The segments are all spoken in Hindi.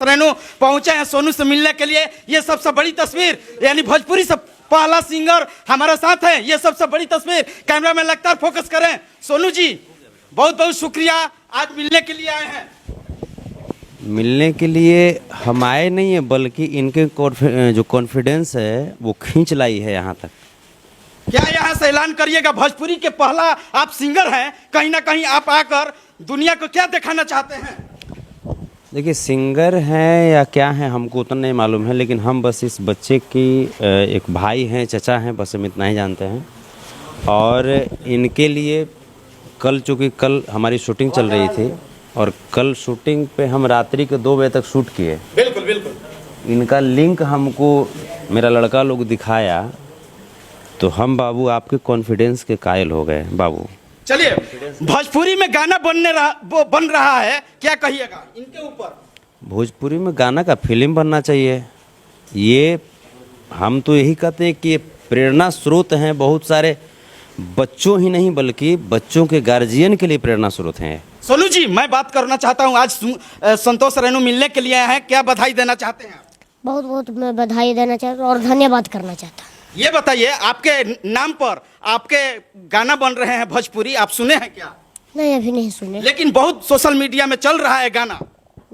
रेणु पहुंचे हैं सोनू से मिलने के लिए। ये सबसे बड़ी तस्वीर, यानी भोजपुरी से पहला सिंगर हमारे साथ है। ये सबसे बड़ी तस्वीर, कैमरा मैन लगातार फोकस करें। सोनू जी बहुत बहुत शुक्रिया, आज मिलने के लिए आए हैं। मिलने के लिए हम आए नहीं है, बल्कि इनके जो कॉन्फिडेंस है वो खींच लाई है यहाँ तक। क्या यहाँ से ऐलान करिएगा, भोजपुरी के पहला आप सिंगर हैं, कहीं ना कहीं आप आकर दुनिया को क्या दिखाना चाहते हैं? देखिए, सिंगर हैं या क्या हैं हमको उतना नहीं मालूम है, लेकिन हम बस इस बच्चे की एक भाई हैं, चचा हैं, बस हम इतना ही जानते हैं। और इनके लिए चूँकि कल हमारी शूटिंग चल रही थी और कल शूटिंग पे हम रात्रि के 2 बजे तक शूट किए। बिल्कुल बिल्कुल। इनका लिंक हमको मेरा लड़का लोग दिखाया तो हम बाबू आपके कॉन्फिडेंस के कायल हो गए बाबू। चलिए, भोजपुरी में गाना बन रहा है, क्या कहिएगा इनके ऊपर? भोजपुरी में गाना का फिल्म बनना चाहिए। ये हम तो यही कहते हैं कि ये प्रेरणा स्रोत हैं, बहुत सारे बच्चों ही नहीं बल्कि बच्चों के गार्जियन के लिए प्रेरणा स्रोत हैं। सोनू जी, मैं बात करना चाहता हूँ, आज संतोष रेणु मिलने के लिए आए हैं, क्या बधाई देना चाहते हैं? बहुत बहुत मैं बधाई देना चाहता हूँ और धन्यवाद करना चाहता हूँ। ये बताइए, आपके नाम पर आपके गाना बन रहे हैं भोजपुरी, आप सुने हैं क्या? नहीं, अभी नहीं सुने, लेकिन बहुत सोशल मीडिया में चल रहा है गाना।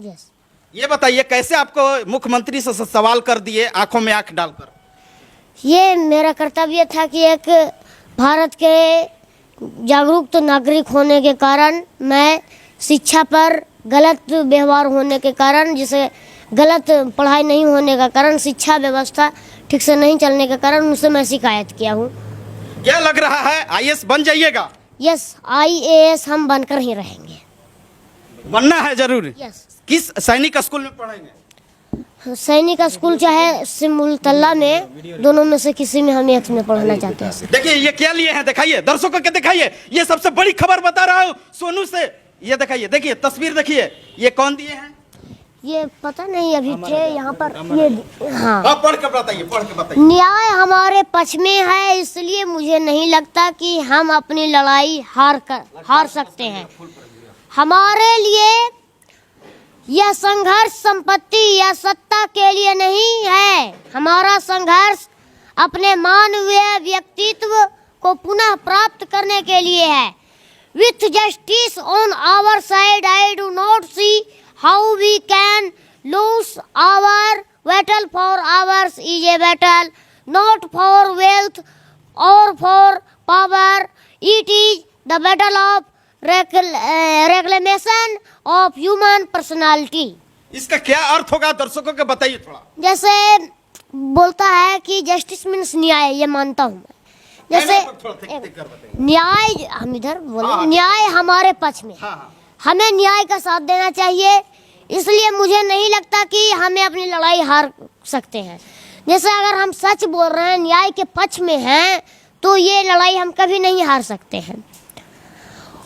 यस। ये बताइए, कैसे आपको मुख्यमंत्री से सवाल कर दिए आंखों में आंख डालकर? ये मेरा कर्तव्य था कि एक भारत के जागरूक नागरिक होने के कारण मैं शिक्षा पर गलत व्यवहार होने के कारण, जिसे गलत पढ़ाई नहीं होने का कारण, शिक्षा व्यवस्था ठीक से नहीं चलने के कारण उनसे मैं शिकायत किया हूँ। क्या लग रहा है, आईएएस बन जाइएगा? यस, आईएएस हम बनकर ही रहेंगे। बनना है जरूर। यस। किस सैनिक स्कूल में पढ़ेंगे? सैनिक स्कूल चाहे सिमुलतल्ला में, दोनों में से किसी में हम एक में पढ़ना चाहते हैं। देखिए ये क्या लिए हैं, दिखाइए दर्शकों को, दिखाइए। ये सबसे बड़ी खबर बता रहा हूँ सोनू से, ये दिखाइए, देखिए तस्वीर देखिए, ये कौन दिए हैं? ये पता नहीं, अभी थे यहाँ पर। ये हाँ, पढ़ के बताइए, पढ़ के बताइए। न्याय हमारे पक्ष में है, इसलिए मुझे नहीं लगता कि हम अपनी लड़ाई हार सकते हैं। हमारे लिए यह संघर्ष संपत्ति या सत्ता के लिए नहीं है। हमारा संघर्ष अपने मानवीय व्यक्तित्व को पुनः प्राप्त करने के लिए है। With justice on our side, I do not see how we can lose our battle, for ours is a battle, not for wealth or for power. It is the battle of reclamation of human personality. इसका क्या अर्थ होगा, दर्शकों को बताइए थोड़ा। जैसे बोलता है कि जस्टिस मीन्स न्याय, ये मानता हूँ मैं। जैसे न्याय, हम इधर बोले, न्याय हमारे पक्ष में, हमें न्याय का साथ देना चाहिए। इसलिए मुझे नहीं लगता कि हमें अपनी लड़ाई हार सकते हैं। जैसे अगर हम सच बोल रहे हैं, न्याय के पक्ष में हैं, तो ये लड़ाई हम कभी नहीं हार सकते हैं।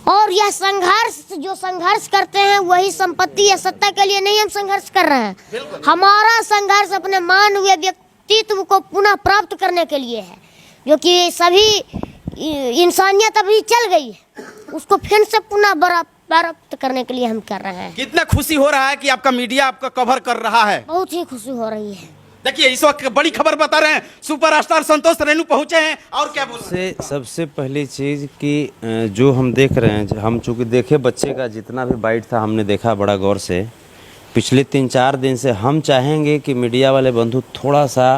और यह संघर्ष, जो संघर्ष करते हैं, वही संपत्ति या सत्ता के लिए नहीं हम संघर्ष कर रहे हैं। हमारा संघर्ष अपने मानवीय व्यक्तित्व को पुनः प्राप्त करने के लिए है, जो कि सभी इंसानियत अभी चल गई है, उसको फिर से पुनः प्राप्त करने के लिए हम कर रहे हैं। कितना खुशी हो रहा है कि आपका मीडिया आपका कवर कर रहा है। बहुत ही खुशी हो रही है। देखिए, इस वक्त बड़ी खबर बता रहे हैं, सुपरस्टार संतोष रेणु पहुंचे हैं, और क्या बोल रहे हैं? सबसे पहली चीज़ कि जो हम देख रहे हैं, हम चूँकि देखे बच्चे का जितना भी बाइट था हमने देखा बड़ा गौर से। पिछले 3-4 दिन से हम चाहेंगे कि मीडिया वाले बंधु थोड़ा सा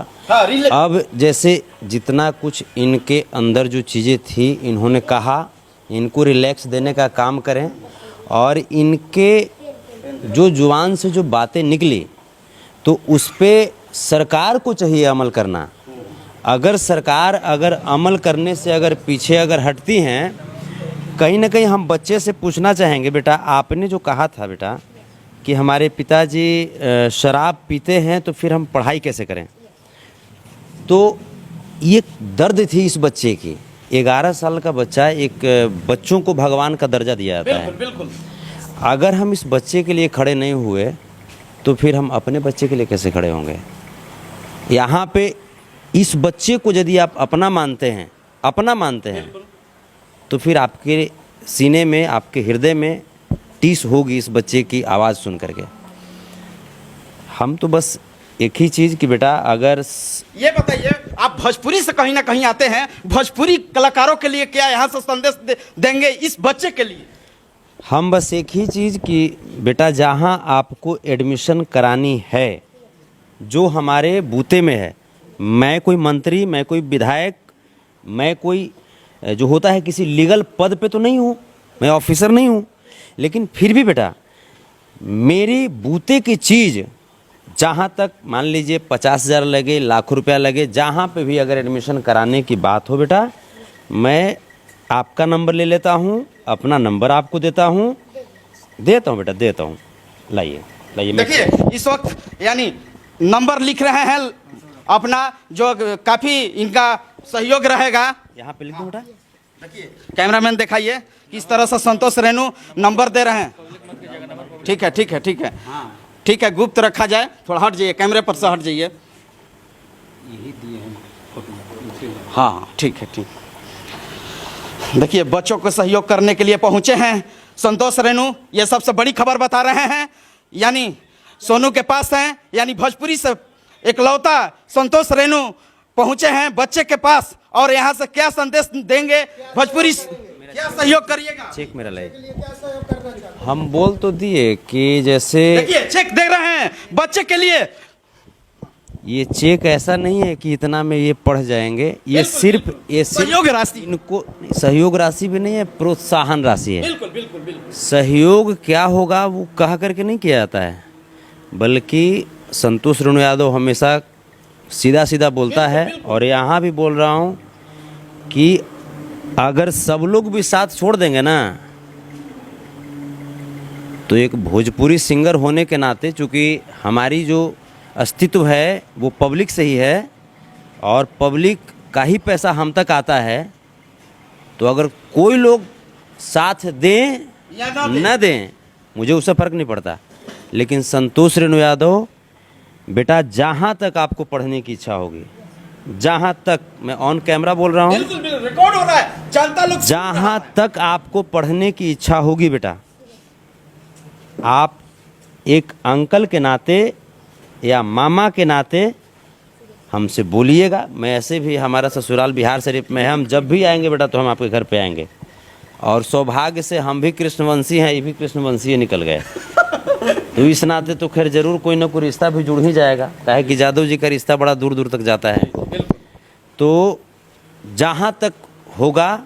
अब जैसे जितना कुछ इनके अंदर जो चीज़ें थी इन्होंने कहा, इनको रिलैक्स देने का काम करें। और इनके जो जुबान से जो बातें निकली तो उस पर सरकार को चाहिए अमल करना। अगर सरकार अमल करने से पीछे हटती हैं, कहीं ना कहीं हम बच्चे से पूछना चाहेंगे, बेटा आपने जो कहा था बेटा कि हमारे पिताजी शराब पीते हैं तो फिर हम पढ़ाई कैसे करें। तो ये दर्द थी इस बच्चे की। 11 साल का बच्चा, एक बच्चों को भगवान का दर्जा दिया जाता है। बिल्कुल। अगर हम इस बच्चे के लिए खड़े नहीं हुए तो फिर हम अपने बच्चे के लिए कैसे खड़े होंगे। यहाँ पे इस बच्चे को यदि आप अपना मानते हैं तो फिर आपके सीने में, आपके हृदय में टीस होगी इस बच्चे की आवाज़ सुन करके। हम तो बस एक ही चीज़ कि बेटा अगर ये बताइए, आप भोजपुरी से कहीं ना कहीं आते हैं, भोजपुरी कलाकारों के लिए क्या यहाँ से संदेश देंगे इस बच्चे के लिए? हम बस एक ही चीज़ कि बेटा जहाँ आपको एडमिशन करानी है, जो हमारे बूते में है, मैं कोई मंत्री, मैं कोई विधायक, मैं कोई जो होता है किसी लीगल पद पे तो नहीं हूँ, मैं ऑफिसर नहीं हूँ, लेकिन फिर भी बेटा मेरी बूते की चीज़ जहाँ तक मान लीजिए 50,000 लगे, लाख रुपया लगे, जहाँ पे भी अगर एडमिशन कराने की बात हो बेटा, मैं आपका नंबर ले लेता हूँ, अपना नंबर आपको देता हूँ बेटा, देता हूँ। लाइए देखिए इस वक्त यानी नंबर लिख रहे हैं अपना, जो काफ़ी इनका सहयोग रहेगा। यहाँ पे लिख दो बेटा। देखिए कैमरामैन दिखाइए किस तरह से संतोष रेणु नंबर दे रहे हैं। ठीक है ठीक है ठीक है ठीक है, गुप्त रखा जाए, थोड़ा हट जाइए, कैमरे पर से हट जाइए। हाँ ठीक है ठीक। देखिए बच्चों को सहयोग करने के लिए पहुंचे हैं संतोष रेणु, ये सबसे बड़ी खबर बता रहे हैं। यानी सोनू के पास हैं, यानी भोजपुरी से इकलौता संतोष रेणु पहुंचे हैं बच्चे के पास, और यहाँ से क्या संदेश देंगे, भोजपुरी क्या सहयोग करिएगा? चेक मेरा लाइए। हम बोल तो दिए कि जैसे देखिए चेक दे रहे हैं बच्चे के लिए। ये चेक ऐसा नहीं है कि इतना में ये पढ़ जाएंगे, ये सिर्फ सहयोग राशि, इनको सहयोग राशि भी नहीं है, प्रोत्साहन राशि है। बिल्कुल बिल्कुल बिल्कुल। सहयोग क्या होगा वो कहा करके नहीं किया जाता है, बल्कि संतोष रेणु यादव हमेशा सीधा सीधा बोलता है, और यहाँ भी बोल रहा हूँ कि अगर सब लोग भी साथ छोड़ देंगे ना, तो एक भोजपुरी सिंगर होने के नाते, चूँकि हमारी जो अस्तित्व है वो पब्लिक से ही है और पब्लिक का ही पैसा हम तक आता है, तो अगर कोई लोग साथ दें या न दें मुझे उससे फ़र्क नहीं पड़ता, लेकिन संतोष रेणु यादव बेटा जहाँ तक आपको पढ़ने की इच्छा होगी, जहाँ तक, मैं ऑन कैमरा बोल रहा हूँ, बिल्कुल बिल्कुल रिकॉर्ड हो रहा है, जनता लोग जहाँ तक आपको पढ़ने की इच्छा होगी बेटा, आप एक अंकल के नाते या मामा के नाते हमसे बोलिएगा। मैं ऐसे भी, हमारा ससुराल बिहार शरीफ में है, हम जब भी आएंगे बेटा तो हम आपके घर पे आएंगे, और सौभाग्य से हम भी कृष्णवंशी हैं, ये भी कृष्णवंशी निकल गए, तो इस नाते तो खैर जरूर कोई ना कोई रिश्ता भी जुड़ ही जाएगा, काहे कि यादव जी का रिश्ता बड़ा दूर दूर तक जाता है। तो जहाँ तक होगा,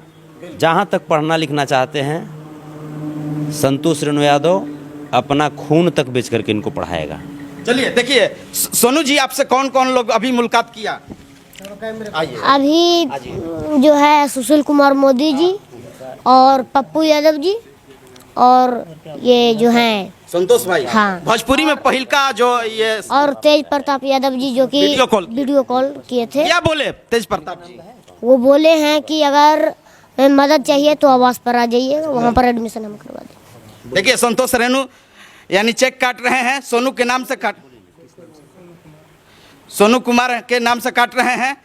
जहाँ तक पढ़ना लिखना चाहते हैं, संतोष रेणु यादव अपना खून तक बेच करके इनको पढ़ाएगा। चलिए देखिए सोनू जी, आपसे कौन कौन लोग अभी मुलाकात किया? अभी जो है सुशील कुमार मोदी जी और पप्पू यादव जी और ये जो हैं संतोष भाई, हाँ। भोजपुरी में पहल का जो ये और तेज प्रताप यादव जी, जो कि वीडियो कॉल किए थे। क्या बोले तेज प्रताप जी? वो बोले हैं कि अगर मदद चाहिए तो आवास पर आ जाइए, वहाँ पर एडमिशन हम करवा दें। देखिए संतोष रेणु यानी चेक काट रहे हैं, सोनू के नाम से काट, सोनू कुमार के नाम से काट रहे हैं।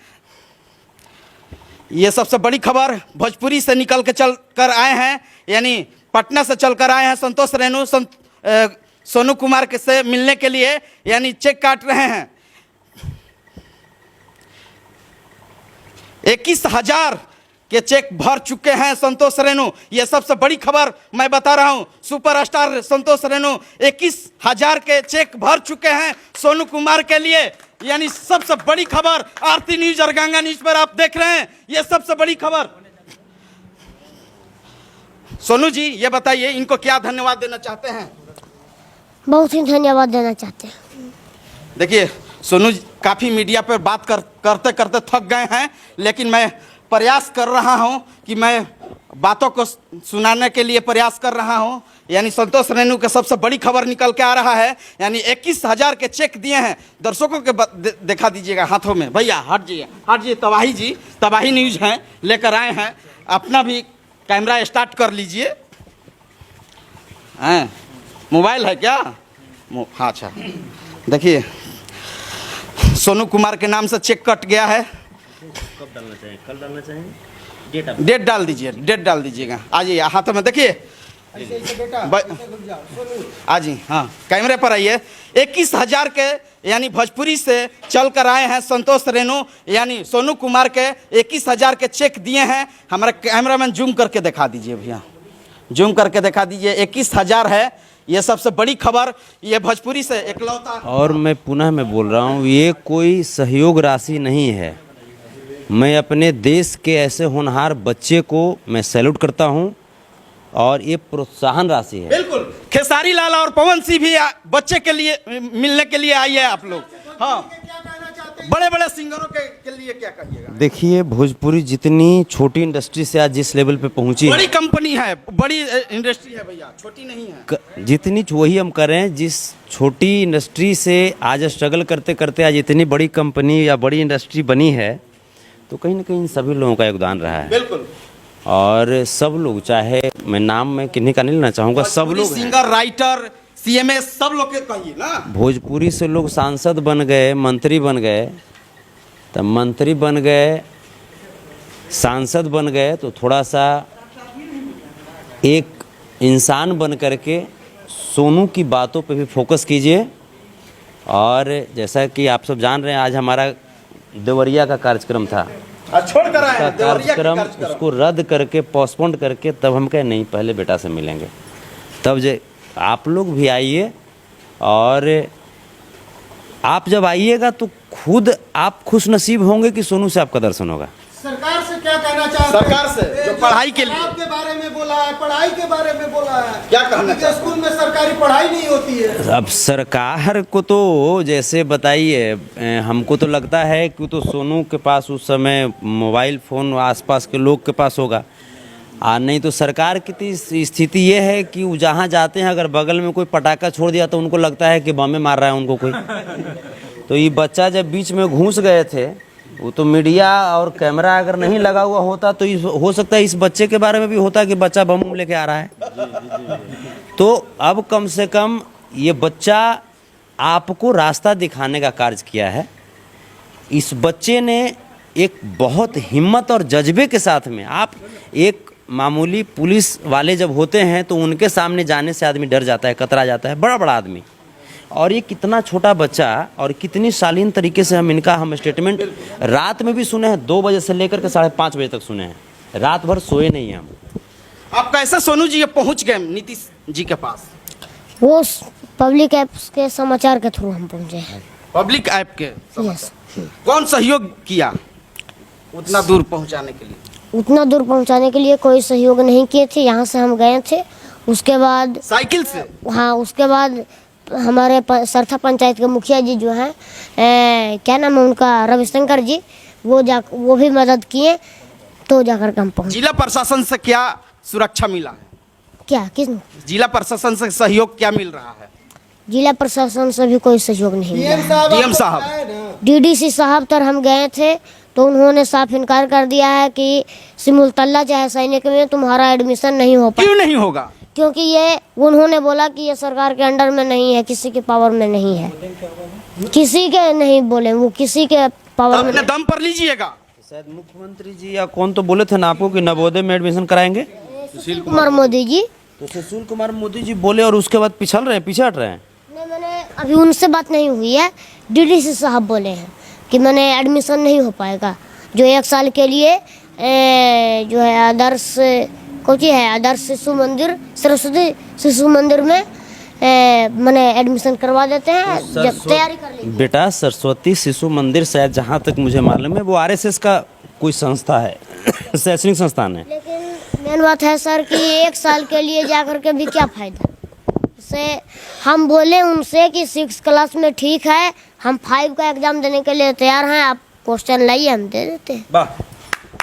ये सबसे बड़ी खबर भोजपुरी से निकल के चल कर आए हैं, यानी पटना से चल कर आए हैं संतोष रेणु सोनू कुमार के से मिलने के लिए, यानी चेक काट रहे हैं। 21,000 के चेक भर चुके हैं संतोष रेणु। ये सबसे बड़ी खबर मैं बता रहा हूं, सुपरस्टार संतोष रेणु 21,000 के चेक भर चुके हैं सोनू कुमार के लिए, यानी सबसे बड़ी खबर आरती न्यूज और गंगा न्यूज पर आप देख रहे हैं। ये सबसे बड़ी खबर। सोनू जी ये बताइए, इनको क्या धन्यवाद देना चाहते हैं? बहुत ही धन्यवाद देना चाहते हैं। देखिए सोनू काफ़ी मीडिया पर बात करते करते थक गए हैं, लेकिन मैं प्रयास कर रहा हूं कि मैं बातों को सुनाने के लिए प्रयास कर रहा हूं। यानी संतोष रेणु के सबसे बड़ी खबर निकल के आ रहा है, यानी 21,000 के चेक दिए हैं। दर्शकों के दिखा दीजिएगा हाथों में, भैया हट जाइए, तबाही जी, तबाही न्यूज हैं लेकर आए हैं, अपना भी कैमरा स्टार्ट कर लीजिए। हैं मोबाइल है क्या? हाँ अच्छा। देखिए सोनू कुमार के नाम से चेक कट गया है। कब डालना चाहिए? कल डालना चाहिए? डेट डाल दीजिए, डेट डाल दीजिएगा। आ जाइए हाथों में, देखिए आज ही हाँ कैमरे पर आइए। 21,000 के यानी भोजपुरी से चल कर आए हैं संतोष रेणु यानी सोनू कुमार के 21,000 के चेक दिए हैं। हमारा कैमरामैन जूम करके दिखा दीजिए भैया, जूम करके दिखा दीजिए। 21,000 है, ये सबसे बड़ी खबर। ये भोजपुरी से इकलौता। और मैं पुनः बोल रहा हूँ, ये कोई सहयोग राशि नहीं है। मैं अपने देश के ऐसे होनहार बच्चे को मैं सैल्यूट करता हूँ और ये प्रोत्साहन राशि है। बिल्कुल, खेसारी लाल और पवन सिंह भी बच्चे के लिए मिलने के लिए आई है आप लोग। हाँ, बड़े बड़े सिंगरों के लिए क्या कहिएगा? देखिए, भोजपुरी जितनी छोटी इंडस्ट्री से आज जिस लेवल पे पहुंची बड़ी कंपनी है, बड़ी इंडस्ट्री है भैया, छोटी नहीं है। जितनी वही हम करें, जिस छोटी इंडस्ट्री से आज स्ट्रगल करते करते आज इतनी बड़ी कंपनी या बड़ी इंडस्ट्री बनी है, तो कहीं ना कहीं सभी लोगों का योगदान रहा है। बिल्कुल। और सब लोग, चाहे मैं नाम में किन्हीं का नहीं लेना चाहूँगा, सब लोग सिंगर, राइटर, सीएमए सब लोग के कहिए ना। भोजपुरी से लोग सांसद बन गए, मंत्री बन गए, तब मंत्री बन गए, सांसद बन गए, तो थोड़ा सा एक इंसान बन करके सोनू की बातों पे भी फोकस कीजिए। और जैसा कि आप सब जान रहे हैं, आज हमारा देवरिया का कार्यक्रम था, छोड़ कर आए हैं कार्यक्रम, उसको रद्द करके पोस्टपोन करके तब हम कहे नहीं, पहले बेटा से मिलेंगे। तब जो आप लोग भी आइए, और आप जब आइएगा तो खुद आप खुश नसीब होंगे कि सोनू से आपका दर्शन होगा। सरकार से क्या कहना चाहते हैं? सरकार से जो पढ़ाई के लिए के बारे में बोला है, पढ़ाई के बारे में बोला है, क्या कहना चाहते हैं? स्कूल में सरकारी पढ़ाई नहीं होती है। अब सरकार को तो जैसे बताइए, हमको तो लगता है कि तो सोनू के पास उस समय मोबाइल फ़ोन आसपास के लोग के पास होगा, नहीं तो सरकार की स्थिति ये है कि वो जहाँ जाते हैं, अगर बगल में कोई पटाखा छोड़ दिया तो उनको लगता है कि बम मार रहा है उनको कोई। तो ये बच्चा जब बीच में घुस गए थे, वो तो मीडिया और कैमरा अगर नहीं लगा हुआ होता तो हो सकता है इस बच्चे के बारे में भी होता कि बच्चा बम लेके आ रहा है। तो अब कम से कम ये बच्चा आपको रास्ता दिखाने का कार्य किया है। इस बच्चे ने एक बहुत हिम्मत और जज्बे के साथ में, आप एक मामूली पुलिस वाले जब होते हैं तो उनके सामने जाने से आदमी डर जाता है, कतरा जाता है, बड़ा बड़ा आदमी, और ये कितना छोटा बच्चा और कितनी शालीन तरीके से हम स्टेटमेंट रात में भी सुने हैं, 2 बजे से लेकर के 5:30 बजे तक सुने हैं, रात भर सोए नहीं हैं हम। आप कैसे सोनू जी ये पहुंच गए नीतीश जी के पास? वो पब्लिक ऐप्स के समाचार के थ्रू हम पहुंचे हैं। पब्लिक ऐप के यस। कौन सहयोग किया उतना दूर पहुंचाने के लिए? उतना दूर पहुंचाने के लिए कोई सहयोग नहीं किए थे। यहाँ से हम गए थे, उसके बाद साइकिल से। हाँ, उसके बाद हमारे सरथा पंचायत के मुखिया जी जो हैं, क्या नाम है उनका, रविशंकर जी, वो भी मदद किए, तो जाकर के हम पहुँचे। जिला प्रशासन से क्या सुरक्षा मिला है? क्या किस जिला प्रशासन से सहयोग क्या मिल रहा है? जिला प्रशासन से भी कोई सहयोग नहीं मिला। डीएम साहब, डीडीसी साहब तर हम गए थे तो उन्होंने साफ इनकार कर दिया है कि सिमुलतल्ला चाहे सैनिक में तुम्हारा एडमिशन नहीं हो पाएगा। क्यों नहीं होगा? क्योंकि ये उन्होंने बोला कि ये सरकार के अंडर में नहीं है, किसी के पावर में नहीं है। किसी के नहीं बोले, वो किसी के पावर में। अपने दम पर लीजिएगा। शायद मुख्यमंत्री जी या कौन तो बोले थे ना आपको कि नवोदय में एडमिशन कराएंगे, सुशील कुमार मोदी जी। तो सुशील कुमार मोदी जी बोले और उसके बाद पीछे हट रहे हैं। नहीं, मैंने अभी उनसे बात नहीं हुई है। डीडीसी साहब बोले हैं कि मैंने एडमिशन नहीं हो पाएगा, जो 1 साल के लिए जो है आदर्श कोची है, आदर्श शिशु मंदिर, सरस्वती शिशु मंदिर में मैंने एडमिशन करवा देते हैं, जब तैयारी कर ली। बेटा, सरस्वती शिशु मंदिर शायद जहाँ तक मुझे मालूम है वो आरएसएस का कोई संस्था है, शैक्षणिक संस्थान है। लेकिन मेन बात है सर कि 1 साल के लिए जाकर के भी क्या फायदा से। हम बोले उनसे कि 6 क्लास में ठीक है, हम 5 का एग्जाम देने के लिए तैयार हैं, आप क्वेश्चन लाइए, हम दे देते हैं। वाह,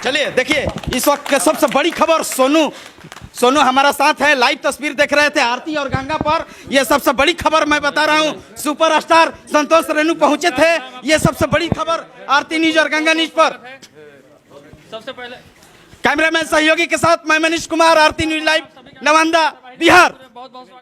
चलिए देखिए इस वक्त की सबसे बड़ी खबर, सोनू हमारा साथ है, लाइव तस्वीर देख रहे थे आरती और गंगा पर। ये सबसे बड़ी खबर मैं बता रहा हूँ, सुपरस्टार संतोष रेणु पहुंचे थे। ये सबसे बड़ी खबर आरती न्यूज और गंगा न्यूज पर। सबसे पहले कैमरामैन सहयोगी के साथ मैं मनीष कुमार, आरती न्यूज लाइव, नवादा, बिहार।